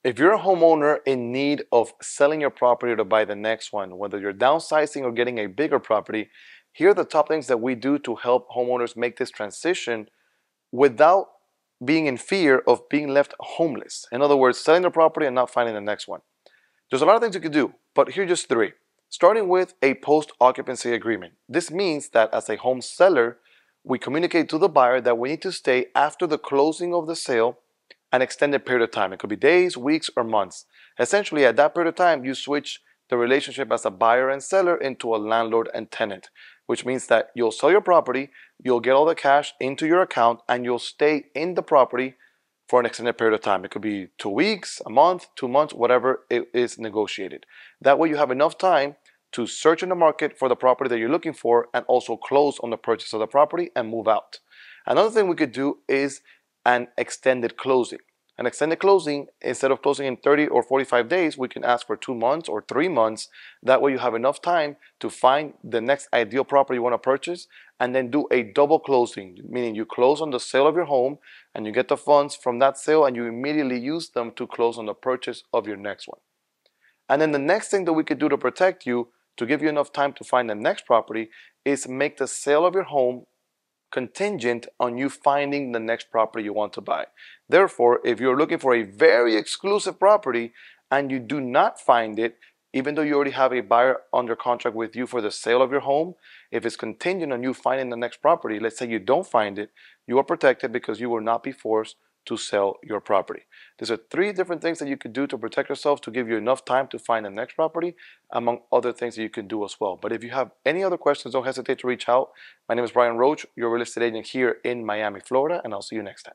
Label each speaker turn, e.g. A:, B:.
A: If you're a homeowner in need of selling your property to buy the next one, whether you're downsizing or getting a bigger property, here are the top things that we do to help homeowners make this transition without being in fear of being left homeless. In other words, selling the property and not finding the next one. There's a lot of things you could do, but here are just three. Starting with a post-occupancy agreement. This means that as a home seller, we communicate to the buyer that we need to stay after the closing of the sale an extended period of time. It could be days, weeks, or months. Essentially, at that period of time, you switch the relationship as a buyer and seller into a landlord and tenant, which means that you'll sell your property, you'll get all the cash into your account, and you'll stay in the property for an extended period of time. It could be 2 weeks, a month, 2 months, whatever it is negotiated. That way you have enough time to search in the market for the property that you're looking for and also close on the purchase of the property and move out. Another thing we could do is an extended closing. An extended closing, instead of closing in 30 or 45 days, we can ask for 2 months or 3 months. That way you have enough time to find the next ideal property you want to purchase and then do a double closing, meaning you close on the sale of your home and you get the funds from that sale and you immediately use them to close on the purchase of your next one. And then the next thing that we could do to protect you, to give you enough time to find the next property, is make the sale of your home contingent on you finding the next property you want to buy. Therefore, if you're looking for a very exclusive property and you do not find it, even though you already have a buyer under contract with you for the sale of your home, if it's contingent on you finding the next property, let's say you don't find it, you are protected because you will not be forced to sell your property. These are 3 different things that you could do to protect yourself, to give you enough time to find the next property, among other things that you can do as well. But if you have any other questions, don't hesitate to reach out. My name is Bryan Roach, your real estate agent here in Miami, Florida, and I'll see you next time.